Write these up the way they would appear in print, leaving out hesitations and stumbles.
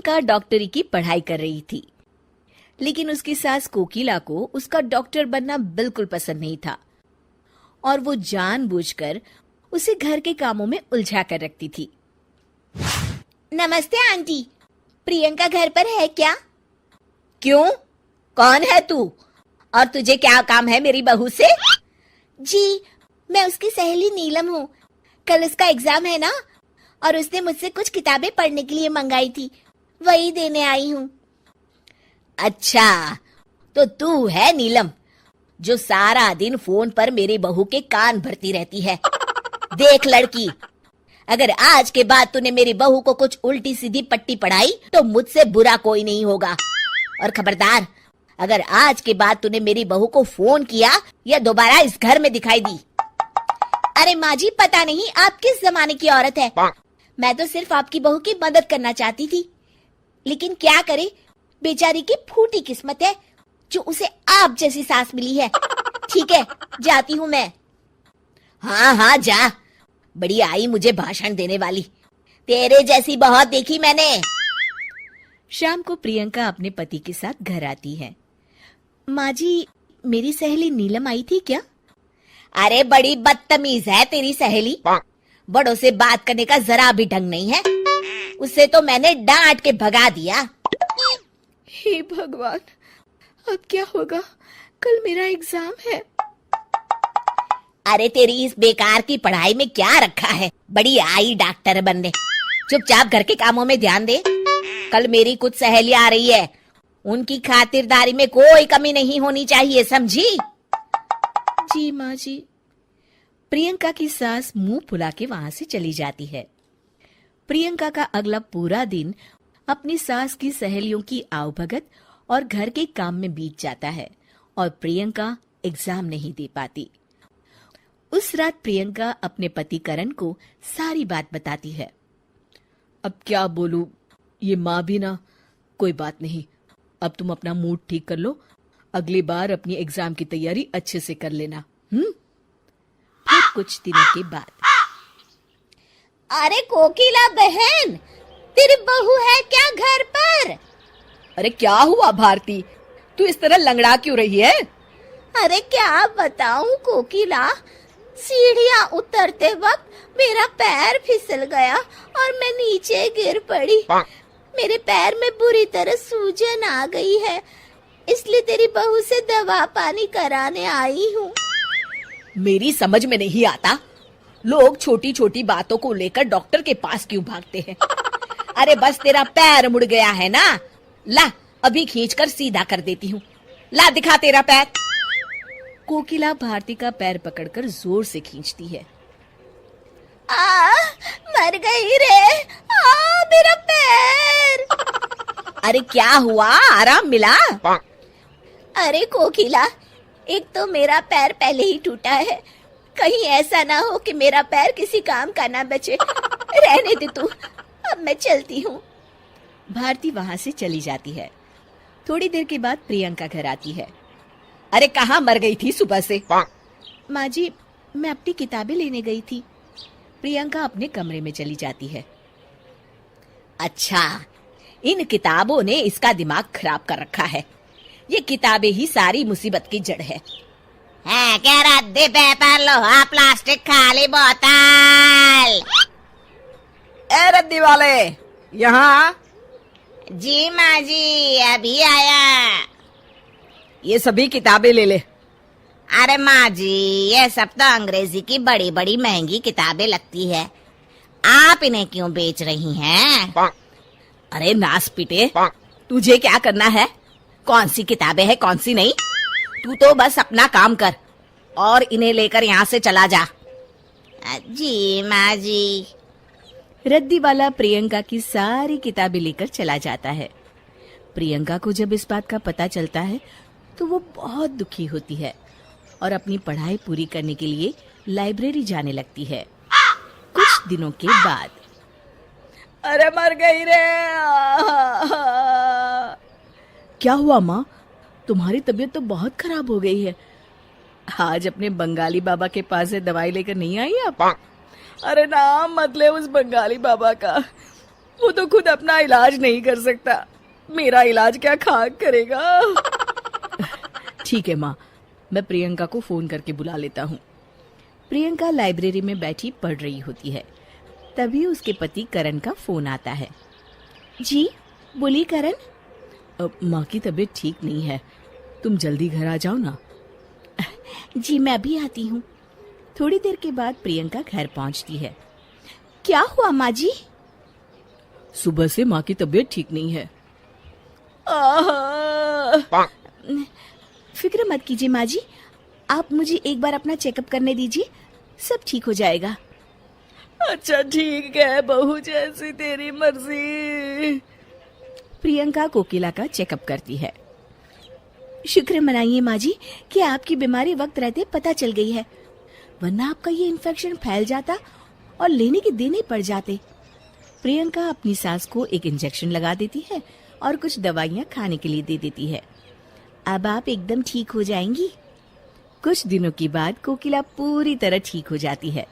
प्रियंका डॉक्टरी की पढ़ाई कर रही थी, लेकिन उसकी सास कोकिला को उसका डॉक्टर बनना बिल्कुल पसंद नहीं था और वो जानबूझकर उसे घर के कामों में उलझा कर रखती थी। नमस्ते आंटी, प्रियंका घर पर है क्या? क्यों? कौन है तू और तुझे क्या काम है मेरी बहू से? जी, मैं उसकी सहेली नीलम हूँ। कल उसका एग्जाम है ना, और उसने मुझसे कुछ किताबें पढ़ने के लिए मंगाई थी, वही देने आई हूँ। अच्छा, तो तू है नीलम जो सारा दिन फोन पर मेरी बहू के कान भरती रहती है। देख लड़की, अगर आज के बाद तूने मेरी बहू को कुछ उल्टी सीधी पट्टी पढ़ाई तो मुझसे बुरा कोई नहीं होगा। और खबरदार, अगर आज के बाद तूने मेरी बहू को फोन किया या दोबारा इस घर में दिखाई दी। अरे माँ जी, पता नहीं आप किस जमाने की औरत है। मैं तो सिर्फ आपकी बहू की मदद करना चाहती थी, लेकिन क्या करे, बेचारी की फूटी किस्मत है जो उसे आप जैसी सास मिली है। ठीक है, जाती हूँ मैं। हाँ हाँ जा, बड़ी आई मुझे भाषण देने वाली। तेरे जैसी बहुत देखी मैंने। शाम को प्रियंका अपने पति के साथ घर आती है। माँ जी, मेरी सहेली नीलम आई थी क्या? अरे बड़ी बदतमीज है तेरी सहेली, बड़ों से बात करने का जरा भी ढंग नहीं है। उसे तो मैंने डांट के भगा दिया। हे भगवान, अब क्या होगा? कल मेरा एग्जाम है। अरे तेरी इस बेकार की पढ़ाई में क्या रखा है? बड़ी आई डॉक्टर बनने। चुपचाप घर के कामों में ध्यान दे। कल मेरी कुछ सहेली आ रही है, उनकी खातिरदारी में कोई कमी नहीं होनी चाहिए, समझी? जी माँ जी। प्रियंका की सास मुंह फुला के वहां से चली जाती है। प्रियंका का अगला पूरा दिन अपनी सास की सहेलियों की आवभगत और घर के काम में बीत जाता है और प्रियंका एग्जाम नहीं दे पाती। उस रात प्रियंका अपने पति करण को सारी बात बताती है। अब क्या बोलूं, ये माँ भी ना। कोई बात नहीं, अब तुम अपना मूड ठीक कर लो, अगली बार अपनी एग्जाम की तैयारी अच्छे से कर लेना। फिर कुछ दिनों के बाद, अरे कोकिला बहन, तेरी बहू है क्या घर पर? अरे क्या हुआ भारती, तू इस तरह लंगड़ा क्यों रही है? अरे क्या बताऊं कोकिला, सीढ़ियां उतरते वक्त मेरा पैर फिसल गया और मैं नीचे गिर पड़ी। मेरे पैर में बुरी तरह सूजन आ गई है, इसलिए तेरी बहू से दवा पानी कराने आई हूँ। मेरी समझ में नहीं आता, लोग छोटी छोटी बातों को लेकर डॉक्टर के पास क्यों भागते हैं? अरे बस तेरा पैर मुड़ गया है ना, ला अभी खींचकर सीधा कर देती हूँ। ला दिखा तेरा पैर। कोकिला भारती का पैर पकड़कर जोर से खींचती है। मर गई रे, मेरा पैर। अरे क्या हुआ, आराम मिला? अरे कोकिला, एक तो मेरा पैर पहले ही टूटा है, कहीं ऐसा ना हो कि मेरा पैर किसी काम का ना बचे। रहने दे तू, अब मैं चलती हूँ। भारती वहां से चली जाती है। थोड़ी देर के बाद प्रियंका घर आती है। अरे कहाँ मर गई थी सुबह से? माँ जी, मैं अपनी किताबें लेने गई थी। प्रियंका अपने कमरे में चली जाती है। अच्छा, इन किताबों ने इसका दिमाग खराब कर रखा है। ये किताबें ही सारी मुसीबत की जड़ है। क्या रद्दी पेपर, लोहा, प्लास्टिक, खाली बोतल। ए रद्दी वाले, यहाँ। जी माँ जी, अभी आया। ये सभी किताबें ले ले। अरे माँ जी, ये सब तो अंग्रेजी की बड़ी बड़ी महंगी किताबें लगती है, आप इन्हें क्यों बेच रही हैं? अरे नास पिटे, तुझे क्या करना है? कौन सी किताबें हैं कौन सी नहीं? तू तो बस अपना काम कर और इन्हें लेकर यहाँ से चला जा। जी माँ जी। रद्दी वाला प्रियंका की सारी किताबें लेकर चला जाता है। प्रियंका को जब इस बात का पता चलता है तो वो बहुत दुखी होती है और अपनी पढ़ाई पूरी करने के लिए लाइब्रेरी जाने लगती है। कुछ दिनों के बाद, अरे मर गई रे। क्या हुआ माँ, तुम्हारी तबीयत तो बहुत खराब हो गई है। आज अपने बंगाली बाबा के पास से दवाई लेकर नहीं आई आप? अरे नाम मत ले उस बंगाली बाबा का, वो तो खुद अपना इलाज नहीं कर सकता, मेरा इलाज क्या खाक करेगा। ठीक है माँ, मैं प्रियंका को फोन करके बुला लेता हूँ। प्रियंका लाइब्रेरी में बैठी पढ़ रही होती है। तभी उसके पति करण का फोन आता है। जी बोलिए करण। माँ की तबीयत ठीक नहीं है, तुम जल्दी घर आ जाओ ना। जी मैं अभी आती हूँ। थोड़ी देर के बाद प्रियंका घर पहुँचती है। क्या हुआ माँ जी? सुबह से माँ की तबीयत ठीक नहीं है। फिक्र मत कीजिए माँ जी, आप मुझे एक बार अपना चेकअप करने दीजिए, सब ठीक हो जाएगा। अच्छा ठीक है, बहू जैसी तेरी मर्जी। प्रियंका कोकिला का चेकअप करती है। शुक्र मनाइए माँ जी कि आपकी बीमारी वक्त रहते पता चल गई है, वरना आपका ये इन्फेक्शन फैल जाता और लेने के देने पड़ जाते। प्रियंका अपनी सास को एक इंजेक्शन लगा देती है और कुछ दवाइयाँ खाने के लिए दे देती है। अब आप एकदम ठीक हो जाएंगी। कुछ दिनों के बाद कोकिला पूरी तरह ठीक हो जाती है।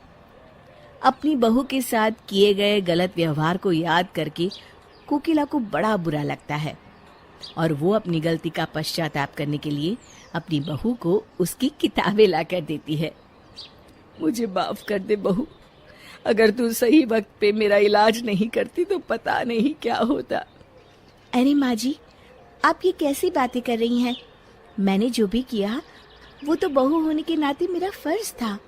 अपनी बहू के साथ किए गए गलत व्यवहार को याद करके कोकिला को बड़ा बुरा लगता है और वो अपनी गलती का पश्चाताप करने के लिए अपनी बहू को उसकी किताबें लाकर देती है। मुझे माफ कर दे बहू, अगर तू सही वक्त पे मेरा इलाज नहीं करती तो पता नहीं क्या होता। अरे माँ जी, आप ये कैसी बातें कर रही हैं? मैंने जो भी किया वो तो बहू होने के नाते मेरा फर्ज था।